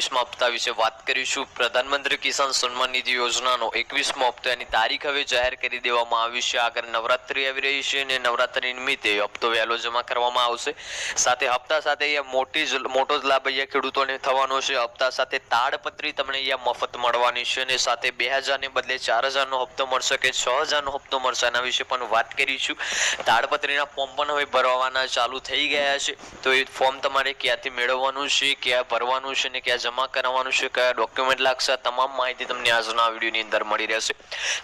21મા હપ્તા વિશે વાત કરીશું। પ્રધાનમંત્રી કિસાન સન્માન નિધિ યોજનાનો 21મો હપ્તાની તારીખ હવે જાહેર કરી દેવામાં આવી છે। આગળ નવરાત્રી આવી રહી છે અને નવરાત્રી નિમિત્તે હપ્તો વહેલો જમા કરવામાં આવશે। સાથે હપ્તા સાથે મોટો જ લાભ ખેડૂતોને થવાનો છે। હપ્તા સાથે તાડપત્રી તમને મફત મળવાની છે અને સાથે 2000 ને બદલે 4000 નો હપ્તો મળશે કે 6000 નો હપ્તો મળશે, એના વિશે પણ વાત કરીશું। તાડપત્રીના ફોર્મ પણ હવે ભરવાના ચાલુ થઈ ગયા છે, તો એ ફોર્મ તમારે ક્યાંથી મેળવવાનું છે, ક્યાં ભરવાનું છે ને ક્યાં જમા કરાવવાનું છે, કયા ડોક્યુમેન્ટ લાગશે, તમામ માહિતી તમને આજના વિડીયોની અંદર મળી રહેશે।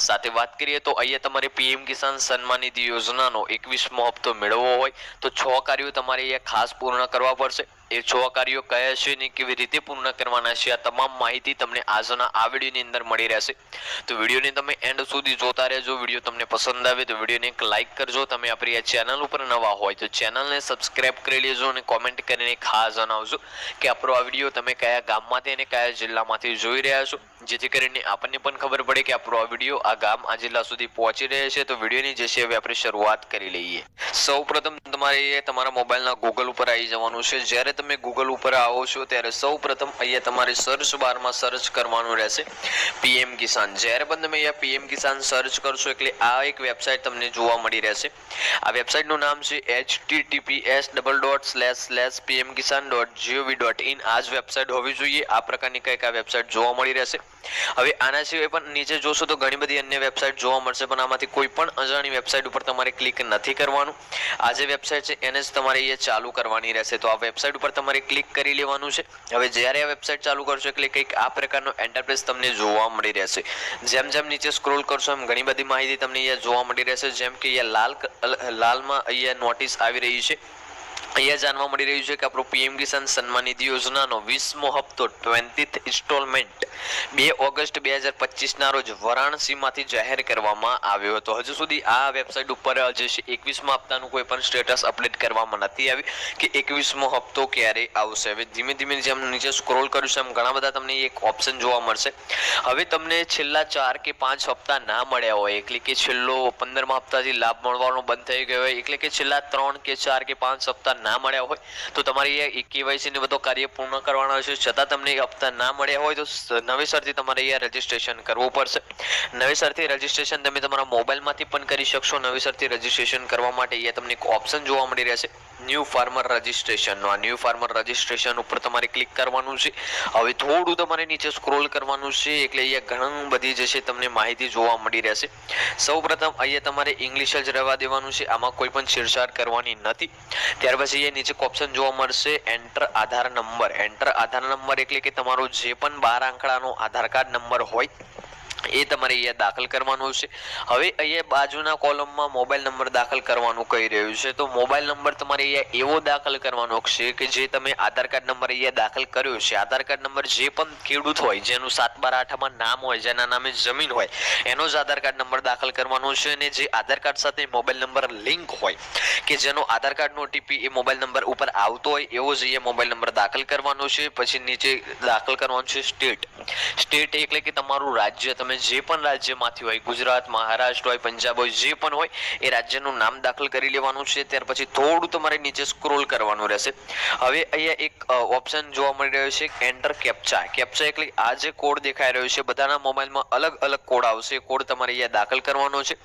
સાથે વાત કરીએ તો અહીંયા તમારે પીએમ કિસાન સન્માન નિધિ યોજનાનો 21મો હપ્તો મેળવવો હોય તો 6 કાર્યો તમારે અહીંયા ખાસ પૂર્ણ કરવા પડશે। એ 6 કાર્યો કયા છે ને કેવી રીતે પૂર્ણ કરવાના છે, આ તમામ માહિતી તમને આજના આ વિડીયોની અંદર મળી રહેશે। તો વિડીયોને તમે એન્ડ સુધી જોતા રહેજો। વિડીયો તમને પસંદ આવે તો વિડીયોને એક લાઈક કરજો। તમે આપણી આ ચેનલ ઉપર નવા હોય તો ચેનલને સબસ્ક્રાઇબ કરી લેજો અને કોમેન્ટ કરીને ખાસ જણાવજો કે આપણો આ વિડીયો તમે કયા ગામમાંથી અને કયા જિલ્લામાંથી જોઈ રહ્યા છો, જેથી કરીને આપણને પણ ખબર પડે કે આપણો આ વિડીયો આ ગામ આ જિલ્લા સુધી પહોંચી રહ્યો છે। તો વિડીયોની જે છે હવે આપણે શરૂઆત કરી લઈએ। સૌપ્રથમ તમારે તમારા મોબાઈલના ગૂગલ ઉપર આવી જવાનું છે। જ્યારે તમે ગૂગલ ઉપર આવો છો ત્યારે સૌપ્રથમ અહીંયા તમારે સર્ચ બારમાં સર્ચ કરવાનું રહેશે પીએમ કિસાન। જ્યારે પણ તમે અહીંયા પીએમ કિસાન સર્ચ કરશો એટલે આ એક વેબસાઇટ તમને જોવા મળી રહેશે। આ વેબસાઇટનું નામ છે https://pmkisan.gov.in। આ જ વેબસાઇટ હોવી જોઈએ। આ પ્રકારની કંઈક આ વેબસાઇટ જોવા મળી રહેશે। હવે આના સિવાય પણ નીચે જોશો તો ઘણી બધી અન્ય વેબસાઇટ જોવા મળશે, પણ આમાંથી કોઈ પણ અજાણી વેબસાઇટ ઉપર તમારે ક્લિક નથી કરવાનું। આ જે વેબસાઇટ છે એને જ તમારે અહીંયા ચાલુ કરવાની રહેશે। તો આ વેબસાઇટ ઉપર તમારે ક્લિક કરી લેવાનું છે। હવે જ્યારે આ વેબસાઇટ ચાલુ કરશો એટલે કંઈક આ પ્રકારનો એન્ટરપ્રાઇઝ તમને જોવા મળી રહેશે। જેમ જેમ નીચે સ્ક્રોલ કરશો એમ ઘણી બધી માહિતી તમને અહીંયા જોવા મળી રહેશે। જેમ કે અહીંયા લાલમાં અહીંયા નોટિસ આવી રહી છે। અહીંયા જાણવા મળી રહ્યું છે કે આપણો પીએમ કિસાન સન્માન નિધિ યોજનાનો 20મો હપ્તો 20th ઇન્સ્ટોલમેન્ટ 2 ઓગસ્ટ 2025 ના રોજ વારાણસીમાંથી જાહેર કરવામાં આવ્યો હતો। હજુ સુધી આ વેબસાઇટ ઉપર જે છે 21મા હપ્તાનું કોઈ પણ સ્ટેટસ અપડેટ કરવામાં નથી આવ્યું કે 21મો હપ્તો ક્યારે આવશે। હવે ધીમે ધીમે જેમ નીચે સ્ક્રોલ કરીશું એમ ઘણા બધા તમને એક ઓપ્શન જોવા મળશે। હવે તમને છેલ્લા 4 કે 5 હપ્તા ના મળ્યા હોય, એટલે કે છેલ્લો 15મા હપ્તાથી લાભ મળવાનો બંધ થઈ ગયો હોય, એટલે કે છેલ્લા 3 કે 4 કે 5 હપ્તા ના મળ્યા હોય તો તમારે કેવાયસી ને બધો કાર્ય પૂર્ણ કરવાનો છે। છતાં તમને હપ્તા ના મળ્યા હોય તો નવેસરથી તમારે અહીંયા રજીસ્ટ્રેશન કરવું પડશે। નવેસરથી રજીસ્ટ્રેશન તમે તમારા મોબાઈલમાંથી પણ કરી શકશો। નવેસરથી રજીસ્ટ્રેશન કરવા માટે અહીંયા તમને એક ઓપ્શન જોવા મળી રહેશે ન્યૂ ફાર્મર રજીસ્ટ્રેશનનો। આ ન્યૂ ફાર્મર રજીસ્ટ્રેશન ઉપર તમારે ક્લિક કરવાનું છે। હવે થોડું તમારે નીચે સ્ક્રોલ કરવાનું છે એટલે અહીંયા ઘણી બધી જે છે તમને માહિતી જોવા મળી રહેશે। સૌપ્રથમ અહીંયા તમારે ઇંગ્લિશ જ રહેવા દેવાનું છે, આમાં કોઈ પણ છેડછાડ કરવાની નથી। ત્યાર પછી એ નીચે ઓપ્શન જોવા મળશે એન્ટર આધાર નંબર। એન્ટર આધાર નંબર એટલે કે તમારો જે પણ 12 આંકડાનો આધાર કાર્ડ નંબર હોય એ તમારે અહીંયા દાખલ કરવાનું છે। હવે અહીંયા બાજુના કોલમમાં મોબાઈલ નંબર દાખલ કરવાનું કહી રહ્યું છે, તો મોબાઈલ નંબર તમારે અહીંયા એવો દાખલ કરવાનો છે કે જે તમે આધાર કાર્ડ નંબર અહીંયા દાખલ કર્યો છે, આધાર કાર્ડ નંબર જે પણ ખેડૂત હોય જેનું 7/12/8માં નામ હોય, જેના નામે જમીન હોય, એનો જ આધાર કાર્ડ નંબર દાખલ કરવાનો છે। અને જે આધાર કાર્ડ સાથે મોબાઈલ નંબર લિંક હોય કે જેનો આધાર કાર્ડનો ઓટીપી એ મોબાઈલ નંબર ઉપર આવતો હોય એવો જ અહીંયા મોબાઈલ નંબર દાખલ કરવાનો છે। પછી નીચે દાખલ કરવાનું છે સ્ટેટ એટલે કે તમારું રાજ્ય, તમે જે પણ રાજ્યમાંથી હોય, ગુજરાત, મહારાષ્ટ્ર હોય, પંજાબ હોય, જે પણ હોય એ રાજ્યનું નામ દાખલ કરી લેવાનું છે। ત્યાર પછી થોડું તમારે નીચે સ્ક્રોલ કરવાનું રહેશે। હવે અહીંયા એક ઓપ્શન જોવા મળી રહ્યો છે એન્ટર કેપ્ચા। કેપ્ચા એટલે આ જે કોડ દેખાઈ રહ્યો છે બધાના મોબાઈલમાં અલગ અલગ કોડ આવશે, એ કોડ તમારે અહીંયા દાખલ કરવાનો છે।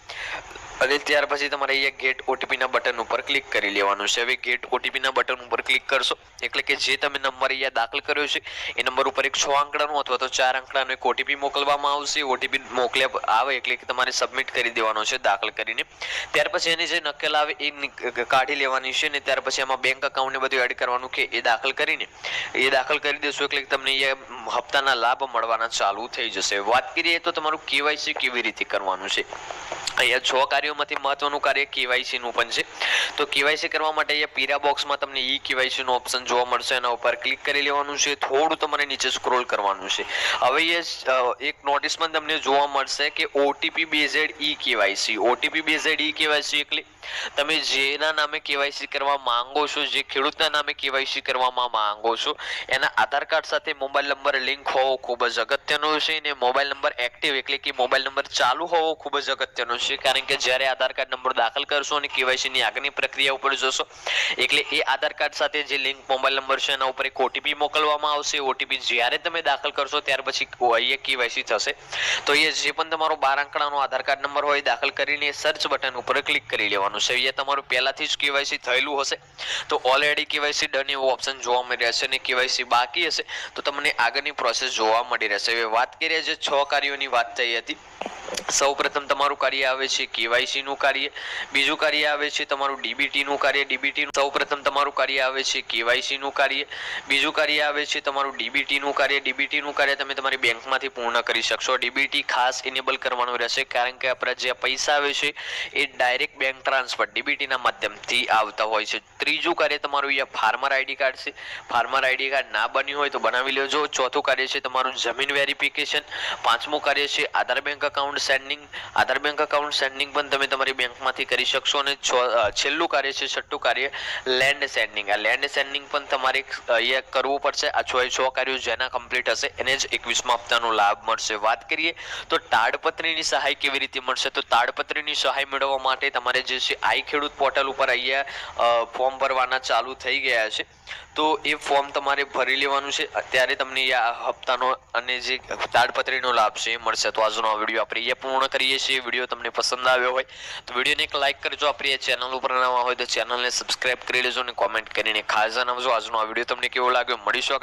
અને ત્યાર પછી તમારે અહીંયા ગેટ ઓટીપી ના બટન ઉપર ક્લિક કરી લેવાનું છે। હવે ગેટ ઓટીપી ના બટન ઉપર ક્લિક કરશો એટલે કે જે તમે નંબર અહીંયા દાખલ કર્યો છે એ નંબર ઉપર એક 6 આંકડાનો અથવા તો 4 આંકડાનો એક ઓટીપી મોકલવામાં આવશે। ઓટીપી મોકલ્યા આવે એટલે કે તમારે સબમિટ કરી દેવાનો છે દાખલ કરીને। ત્યાર પછી એની જે નકલ આવે એ કાઢી લેવાની છે ને ત્યાર પછી એમાં બેંક એકાઉન્ટ ને બધું એડ કરવાનું કે એ દાખલ કરીને એ દાખલ કરી દેશો એટલે તમને અહીંયા હપ્તાના લાભ મળવાના ચાલુ થઈ જશે। વાત કરીએ તો તમારું કેવાયસી કેવી રીતે કરવાનું છે। અહીંયા 6 કાર્યોમાંથી મહત્વનું કાર્ય કેવાયસી નું પણ છે। તો કેવાયસી કરવા માટે અહીંયા પીળા બોક્સમાં તમને ઈ કેવાયસી નો ઓપ્શન જોવા મળશે, એના ઉપર ક્લિક કરી લેવાનું છે। થોડું તમારે નીચે સ્ક્રોલ કરવાનું છે। હવે એક નોટિસમાં તમને જોવા મળશે કે OTP based e KYC. OTP based e KYC એટલે તમે જેના નામે કેવાયસી કરવા માંગો છો, જે ખેડૂતના નામે કેવાયસી કરવામાં માંગો છો, એના આધાર કાર્ડ સાથે મોબાઈલ નંબર લિંક હોવો ખૂબ જ અગત્યનો છે, અને મોબાઈલ નંબર એક્ટિવ એટલે કે મોબાઈલ નંબર ચાલુ હોવો ખૂબ જ અગત્યનો આવશે, કારણ કે જ્યારે આધાર કાર્ડ નંબર દાખલ કરશો અને KYC ની આગળની પ્રક્રિયા ઉપર જશો એટલે એ આધાર કાર્ડ સાથે જે લિંક મોબાઈલ નંબર છે એના ઉપર એક OTP મોકલવામાં આવશે. OTP જ્યારે તમે દાખલ કરશો ત્યાર પછી અહીંયા KYC થશે. તો એ જે પણ તમારો 12 આંકડાનો આધાર કાર્ડ નંબર હોય દાખલ કરીને સર્ચ બટન ઉપર ક્લિક કરી લેવાનું છે. અહીંયા તમારું પહેલાથી જ KYC થયેલું હશે તો ઓલરેડી KYC ડન એવો ઓપ્શન જોવા મળી રહેશે, અને KYC બાકી હશે તો તમને આગળની પ્રોસેસ જોવા મળી રહેશે. હવે વાત કરીએ જે 6 કાર્યોની વાત થઈ હતી. સૌપ્રથમ તમારું કાર્ય આવે છે KYC નું કાર્ય, બીજું કાર્ય આવે છે તમારું DBT નું કાર્ય. DBT નું સૌપ્રથમ તમારું કાર્ય આવે છે KYC નું કાર્ય, બીજું કાર્ય આવે છે તમારું DBT નું કાર્ય. DBT નું કાર્ય તમે તમારી બેંકમાંથી પૂર્ણ કરી શકશો. DBT ખાસ ઇનેબલ કરવાનું રહેશે, કારણ કે આપણા જે પૈસા આવે છે એ ડાયરેક્ટ બેંક ટ્રાન્સફર DBT ના માધ્યમથી આવતા હોય છે. ત્રીજું કાર્ય તમારું અહીંયા ફાર્મર ID કાર્ડ છે. ફાર્મર ID કાર્ડ ના બન્યું હોય તો બનાવી લેજો. ચોથું કાર્ય છે તમારું જમીન વેરિફિકેશન. પાંચમું કાર્ય છે આધાર બેંક અકાઉન્ટ સેન્ડિંગ. આધાર બેંક અકાઉન્ટ સેન્ડિંગ પણ તમે તમારી બેંકમાંથી કરી શકશો. અને છેલ્લું કાર્ય છે છઠ્ઠું કાર્ય લેન્ડ સેન્ડિંગ. આ લેન્ડ સેન્ડિંગ પણ તમારે અહીંયા કરવું પડશે. આ 6 કાર્યો જેના કમ્પ્લીટ હશે એને જ 21મા હપ્તાનો લાભ મળશે. વાત કરીએ તો તાડપત્રીની સહાય કેવી રીતે મળશે, તો તાડપત્રીની સહાય મેળવવા માટે તમારે જે છે આઈ ખેડૂત પોર્ટલ ઉપર અહીંયા ફોર્મ ભરવાના ચાલુ થઈ ગયા છે. તો એ ફોર્મ તમારે ભરી લેવાનું છે, ત્યારે તમને આ હપ્તાનો અને જે તાડપત્રીનો લાભ છે એ મળશે. તો આજનો આ વિડીયો આપણે અહીંયા પૂર્ણ કરીએ છીએ. વિડીયો તમને પસંદ આવ્યો હોય તો વિડીયોને એક લાઇક કરજો. આપણી ચેનલ ઉપર નવા હોય તો ચેનલને સબસ્ક્રાઇબ કરી લેજો અને કોમેન્ટ કરીને ખાસ જણાવજો આજનો આ વિડીયો તમને કેવો લાગ્યો. મળીશું.